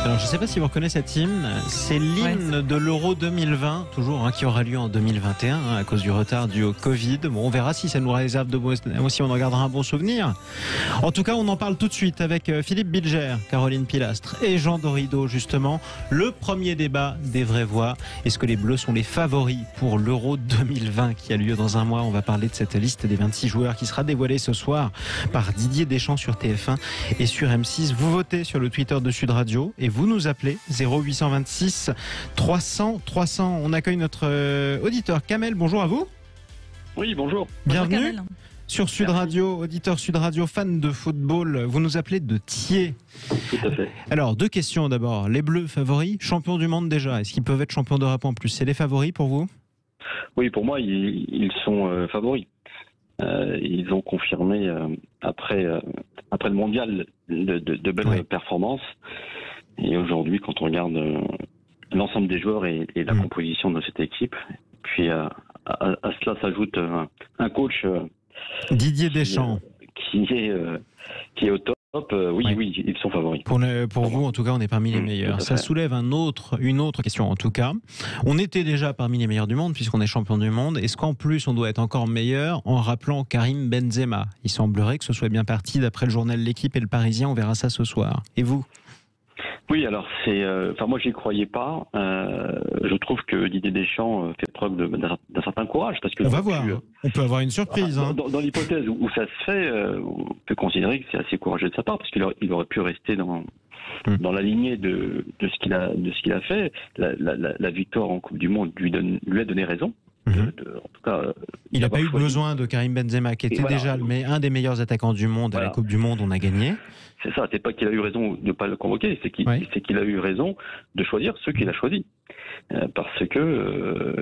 Alors je ne sais pas si vous reconnaissez cette hymne, c'est l'hymne de l'Euro 2020, toujours qui aura lieu en 2021 à cause du retard dû au Covid. Bon, on verra si ça nous réserve aussi, on en gardera un bon souvenir. En tout cas, on en parle tout de suite avec Philippe Bilger, Caroline Pilastre et Jean Dorido justement. Le premier débat des vraies voix. Est-ce que les Bleus sont les favoris pour l'Euro 2020 qui a lieu dans un mois? On va parler de cette liste des 26 joueurs qui sera dévoilée ce soir par Didier Deschamps sur TF1 et sur M6. Vous votez sur le Twitter de Sud Radio et vous nous appelez 0826 300 300. On accueille notre auditeur Kamel. Bonjour à vous. Oui, bonjour. Bienvenue sur Sud Radio, auditeur Sud Radio, fan de football. Vous nous appelez de Thiers. Tout à fait. Alors, deux questions d'abord. Les Bleus favoris, champions du monde déjà. Est-ce qu'ils peuvent être champions d'Europe en plus? C'est les favoris pour vous? Oui, pour moi, ils sont favoris. Ils ont confirmé après le mondial de belles performances. Et aujourd'hui, quand on regarde l'ensemble des joueurs et la composition de cette équipe, puis à cela s'ajoute un coach Didier Deschamps qui est au top. Oui, ils sont favoris. Pour vous, en tout cas, on est parmi les meilleurs. Ça soulève une autre question, en tout cas. On était déjà parmi les meilleurs du monde, puisqu'on est champion du monde. Est-ce qu'en plus, on doit être encore meilleur en rappelant Karim Benzema? Il semblerait que ce soit bien parti d'après le journal L'Équipe et le Parisien. On verra ça ce soir. Et vous? Oui, alors moi j'y croyais pas. Je trouve que Didier Deschamps fait preuve d'un certain courage, parce que on va voir. On peut avoir une surprise. Dans l'hypothèse où ça se fait, on peut considérer que c'est assez courageux de sa part, parce qu'il aurait pu rester dans la lignée de ce qu'il a fait. La victoire en Coupe du Monde lui a donné raison. En tout cas, il n'a pas eu besoin de Karim Benzema, qui était déjà un des meilleurs attaquants du monde à la Coupe du Monde. On a gagné. C'est ça, c'est pas qu'il a eu raison de ne pas le convoquer, c'est qu'il a eu raison de choisir ceux qu'il a choisis. Parce que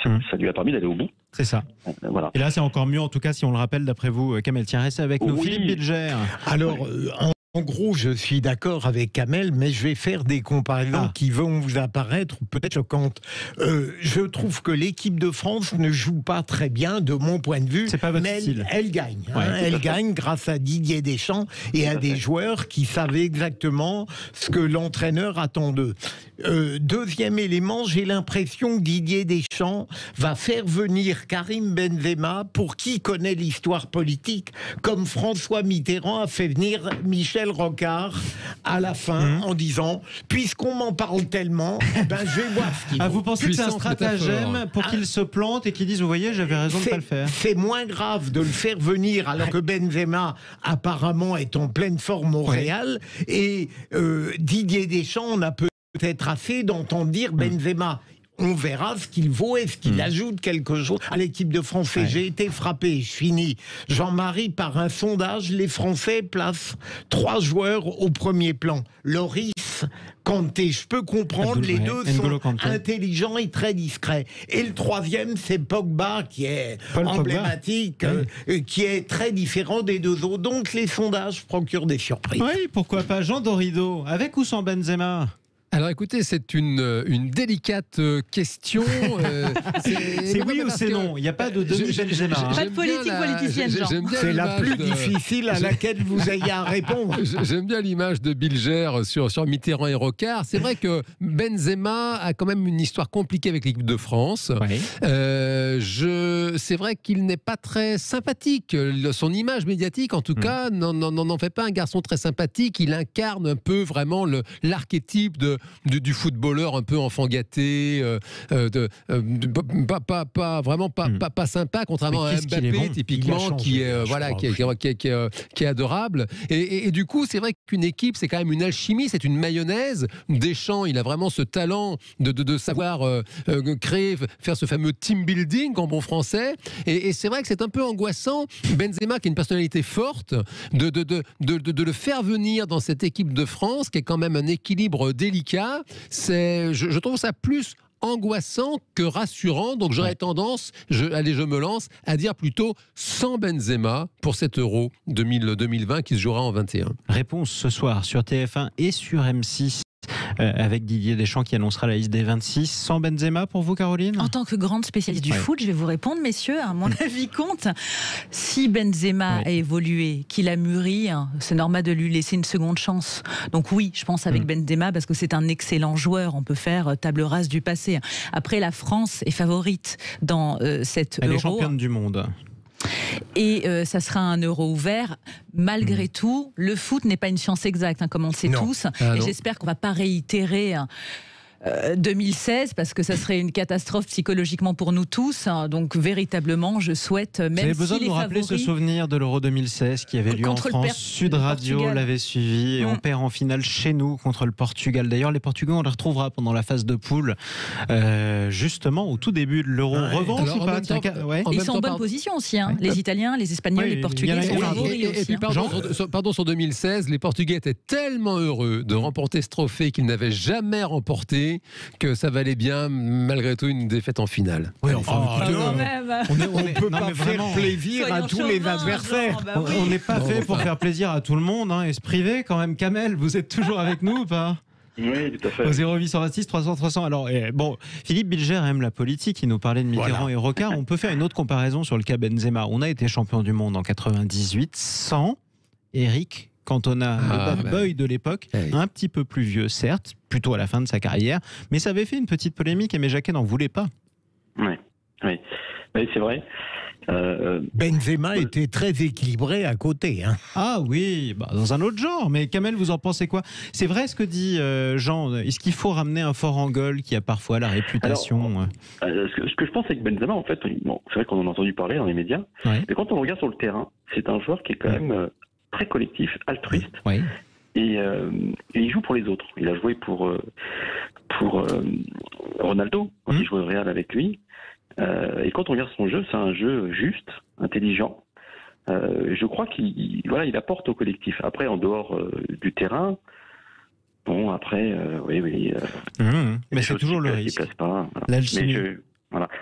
ça lui a permis d'aller au bout. C'est ça. Voilà. Et là, c'est encore mieux, en tout cas, si on le rappelle, d'après vous, Kamel. Tiens, restez avec nous. Philippe Bilger. Alors, en gros, je suis d'accord avec Kamel, mais je vais faire des comparaisons qui vont vous apparaître peut-être choquantes. Je trouve que l'équipe de France ne joue pas très bien, de mon point de vue. C'est pas votre style. Elle gagne. Elle gagne grâce à Didier Deschamps et à des joueurs qui savaient exactement ce que l'entraîneur attend d'eux. Deuxième élément, j'ai l'impression que Didier Deschamps va faire venir Karim Benzema, pour qui connaît l'histoire politique, comme François Mitterrand a fait venir Michel Rocard à la fin en disant, puisqu'on m'en parle tellement, je vais voir ce qu'il faut. Vous pensez que c'est un stratagème pour qu'il se plante et qu'il dise, vous voyez, j'avais raison de ne pas le faire? C'est moins grave de le faire venir alors que Benzema apparemment est en pleine forme au Real, et Didier Deschamps, on a peut-être assez d'entendre dire Benzema. On verra ce qu'il vaut. Est-ce qu'il ajoute quelque chose à l'équipe de France? J'ai été frappé, je finis, Jean-Marie, par un sondage. Les Français placent 3 joueurs au premier plan. Loris, Kanté, je peux comprendre, les deux sont intelligents et très discrets. Et le troisième, c'est Pogba, qui est emblématique, qui est très différent des deux autres. Donc les sondages procurent des surprises. Oui, pourquoi pas. Jean Dorido, avec ou sans Benzema? Alors écoutez, c'est une délicate question. C'est oui ou c'est non? Il n'y a pas de demi-Benzema. Pas de politique politicienne, Jean. C'est la plus difficile à laquelle vous ayez à répondre. J'aime bien l'image de Bilger sur Mitterrand et Rocard. C'est vrai que Benzema a quand même une histoire compliquée avec l'équipe de France. C'est vrai qu'il n'est pas très sympathique. Son image médiatique, en tout cas, n'en fait pas un garçon très sympathique. Il incarne un peu vraiment l'archétype du footballeur un peu enfant gâté, pas sympa, contrairement à Mbappé typiquement, qui est adorable. Et du coup, c'est vrai qu'une équipe, c'est quand même une alchimie, c'est une mayonnaise. Deschamps, il a vraiment ce talent de savoir créer, faire ce fameux team building en bon français. Et c'est vrai que c'est un peu angoissant. Benzema, qui a une personnalité forte, de le faire venir dans cette équipe de France, qui est quand même un équilibre délicat. Je trouve ça plus angoissant que rassurant, donc j'aurais tendance, je me lance, à dire plutôt sans Benzema pour cet Euro 2020 qui se jouera en 21. Réponse ce soir sur TF1 et sur M6. avec Didier Deschamps qui annoncera la liste des 26. Sans Benzema pour vous, Caroline ? En tant que grande spécialiste du foot, je vais vous répondre, messieurs, mon avis compte. Si Benzema a évolué, qu'il a mûri, c'est normal de lui laisser une seconde chance. Donc oui, je pense avec Benzema, parce que c'est un excellent joueur, on peut faire table rase du passé. Après, la France est favorite dans cette Euro. Elle est championne du monde. Et ça sera un Euro ouvert. Malgré tout, le foot n'est pas une science exacte, comme on le sait tous. Et j'espère qu'on ne va pas réitérer 2016, parce que ça serait une catastrophe psychologiquement pour nous tous. Donc véritablement, je souhaite, même si les favoris... Vous avez besoin de nous rappeler ce souvenir de l'Euro 2016 qui avait lieu en France. Sud Radio l'avait suivi et on perd en finale chez nous contre le Portugal. D'ailleurs, les Portugais, on les retrouvera pendant la phase de poule, justement au tout début de l'Euro. Revanche ou pas? Ils sont en bonne position aussi, les Italiens, les Espagnols, les Portugais sont favoris aussi. Et puis, pardon, sur 2016, les Portugais étaient tellement heureux de remporter ce trophée qu'ils n'avaient jamais remporté, que ça valait bien, malgré tout, une défaite en finale. Oui, enfin, on ne peut pas faire plaisir à tous les adversaires. On n'est pas fait pour faire plaisir à tout le monde, et se priver quand même. Kamel, vous êtes toujours avec nous ou pas ? Oui, tout à fait. Au 0826 300 300. Alors, bon, Philippe Bilger aime la politique, il nous parlait de Mitterrand et Rocard. On peut faire une autre comparaison sur le cas Benzema. On a été champion du monde en 98 sans Eric Cantona, le bad boy de l'époque, un petit peu plus vieux, certes, plutôt à la fin de sa carrière, mais ça avait fait une petite polémique et Aimé Jacquet n'en voulait pas. Oui, c'est vrai. Benzema était très équilibré à côté. Ah oui, dans un autre genre. Mais Kamel, vous en pensez quoi? C'est vrai ce que dit Jean. Est-ce qu'il faut ramener un fort Angol qui a parfois la réputation? Ce que je pense, c'est que Benzema, en fait, c'est vrai qu'on en a entendu parler dans les médias, mais quand on regarde sur le terrain, c'est un joueur qui est quand même très collectif, altruiste. Et il joue pour les autres. Il a joué pour Ronaldo, quand il jouait au Real avec lui. Et quand on regarde son jeu, c'est un jeu juste, intelligent. Je crois qu'il apporte au collectif. Après, en dehors du terrain, après, mais c'est toujours le risque. L'alchimie.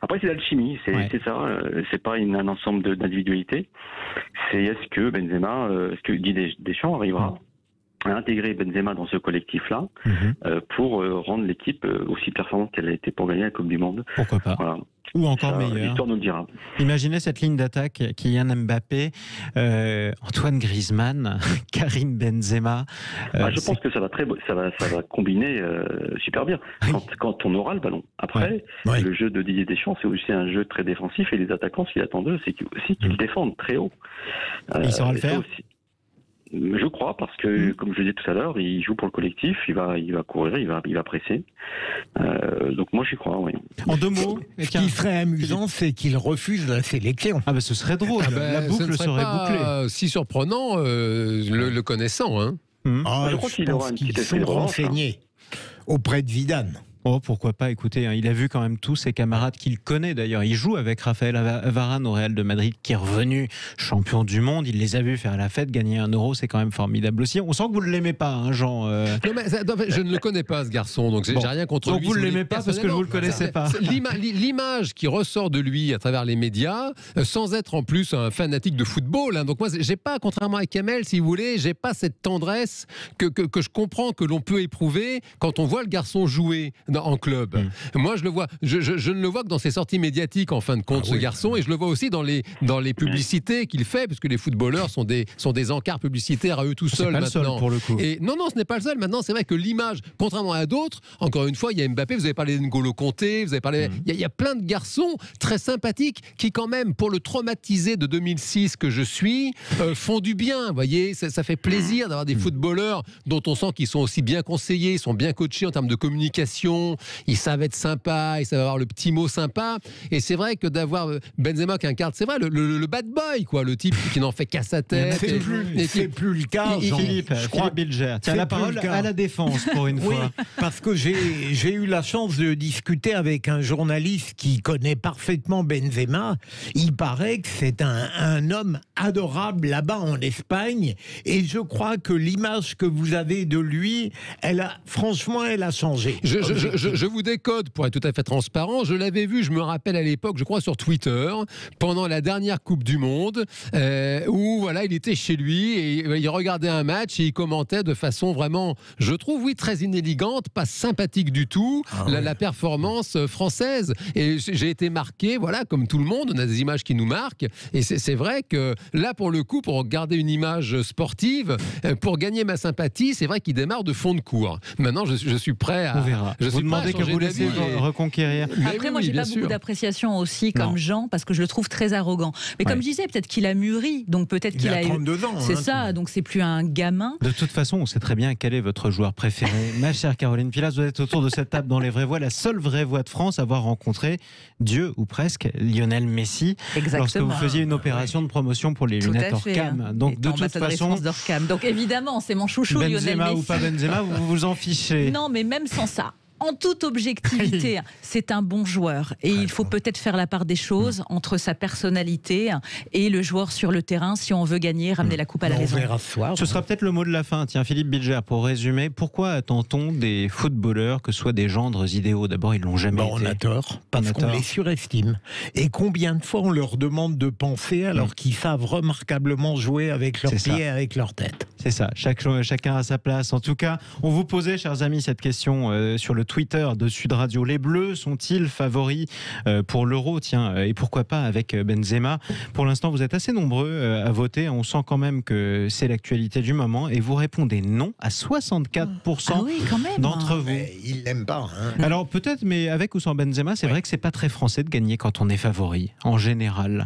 Après, c'est l'alchimie, c'est ça. C'est pas un ensemble d'individualités. C'est est-ce que Didier Deschamps arrivera à intégrer Benzema dans ce collectif-là pour rendre l'équipe aussi performante qu'elle a été pour gagner la Coupe du Monde. Pourquoi pas. Ou encore meilleur. L'histoire nous le dira. Imaginez cette ligne d'attaque, Kylian Mbappé, Antoine Griezmann, Karim Benzema. Je pense que ça va combiner super bien quand on aura le ballon. Après, le jeu de Didier Deschamps, c'est aussi un jeu très défensif et les attaquants, ce qu'ils attendent d'eux, c'est aussi qu'ils défendent très haut. Il saura le faire. Je crois, parce que, comme je le disais tout à l'heure, il joue pour le collectif, il va courir, il va presser. Donc moi, j'y crois, oui. En deux mots, ce qui serait amusant, c'est qu'il refuse la sélection. Ce serait drôle, la boucle serait bouclée. Si surprenant, le connaissant. Je crois qu'il aura une petite essai de revanche. Renseigné auprès de Zidane. Pourquoi pas, écoutez, il a vu quand même tous ses camarades qu'il connaît d'ailleurs. Il joue avec Raphaël Varane au Real de Madrid, qui est revenu champion du monde. Il les a vus faire la fête, gagner un Euro, c'est quand même formidable aussi. On sent que vous ne l'aimez pas, Jean. Non, mais je ne le connais pas, ce garçon, donc j'ai rien contre lui. Donc vous ne l'aimez pas parce que vous ne le connaissez pas. L'image qui ressort de lui à travers les médias, sans être en plus un fanatique de football. Donc moi, j'ai pas, contrairement à Kamel, si vous voulez, j'ai pas cette tendresse que je comprends que l'on peut éprouver quand on voit le garçon jouer en club. Moi, je le vois. Je ne le vois que dans ses sorties médiatiques, en fin de compte, ce garçon, et je le vois aussi dans les publicités qu'il fait, puisque les footballeurs sont des encarts publicitaires à eux tout seuls maintenant. C'est pas le seul pour le coup. Et non, ce n'est pas le seul. Maintenant, c'est vrai que l'image, contrairement à d'autres, encore une fois, il y a Mbappé. Vous avez parlé d'N'Golo Kanté. Vous avez parlé. Il y a plein de garçons très sympathiques qui, quand même, pour le traumatisé de 2006 que je suis, font du bien. Vous voyez, ça fait plaisir d'avoir des footballeurs dont on sent qu'ils sont aussi bien conseillés, ils sont bien coachés en termes de communication. Ils savent être sympas, ils savent avoir le petit mot sympa. Et c'est vrai que d'avoir Benzema qui incarne, c'est vrai, le bad boy, quoi, le type qui n'en fait qu'à sa tête. C'est plus le cas. Philippe Bilger. Tiens, la parole à la défense pour une fois. Parce que j'ai eu la chance de discuter avec un journaliste qui connaît parfaitement Benzema. Il paraît que c'est un homme adorable là-bas en Espagne. Et je crois que l'image que vous avez de lui, franchement, elle a changé. je vous décode pour être tout à fait transparent. Je l'avais vu, je me rappelle à l'époque, je crois sur Twitter, pendant la dernière Coupe du Monde, où voilà, il était chez lui et il regardait un match et il commentait de façon vraiment, je trouve, oui, très inélégante, pas sympathique du tout, la performance française. Et j'ai été marqué, voilà, comme tout le monde, on a des images qui nous marquent. Et c'est vrai que là, pour le coup, pour regarder une image sportive, pour gagner ma sympathie, c'est vrai qu'il démarre de fond de cours. Maintenant, je suis prêt à... On verra. Je vous demandez que vous laissez reconquérir. Après, moi, j'ai pas beaucoup d'appréciation aussi comme Jean, parce que je le trouve très arrogant. Mais comme je disais, peut-être qu'il a mûri, donc peut-être qu'il a 32 ans. C'est ça, donc c'est plus un gamin. De toute façon, on sait très bien quel est votre joueur préféré. Ma chère Caroline Pilas, vous êtes autour de cette table dans Les Vraies Voix, la seule vraie voix de France à avoir rencontré Dieu ou presque Lionel Messi. Exactement. Lorsque vous faisiez une opération de promotion pour les lunettes Orcam. Donc de toute façon, donc évidemment, c'est mon chouchou Lionel Messi. Benzema ou pas Benzema, vous vous en fichez. Non, mais même sans ça. En toute objectivité, c'est un bon joueur et il faut peut-être faire la part des choses entre sa personnalité et le joueur sur le terrain si on veut gagner, ramener la coupe à la maison. On verra ce soir. Ce sera peut-être le mot de la fin. Tiens, Philippe Bilger, pour résumer, pourquoi attend-on des footballeurs que ce soit des gendres idéaux? D'abord, ils l'ont jamais été. On a tort, parce qu'on les surestime. Et combien de fois on leur demande de penser alors qu'ils savent remarquablement jouer avec leurs pieds et avec leur tête? C'est ça, chacun a sa place. En tout cas, on vous posait, chers amis, cette question sur le Twitter de Sud Radio. Les Bleus sont-ils favoris pour l'Euro? Tiens, et pourquoi pas avec Benzema? Pour l'instant, vous êtes assez nombreux à voter. On sent quand même que c'est l'actualité du moment. Et vous répondez non à 64% d'entre vous. Mais ils l'aiment pas. Alors peut-être, mais avec ou sans Benzema, c'est vrai que c'est pas très français de gagner quand on est favori. En général,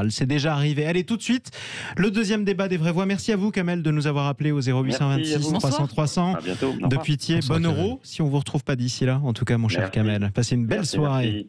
c'est déjà arrivé. Allez, tout de suite, le deuxième débat des vraies voix. Merci à vous, Kamel, de nous avoir appelé au 0826 300 300. À bientôt. De Poitiers, bon Euro. Si on vous retrouve pas d'ici là, en tout cas, mon cher Kamel, passez une belle soirée.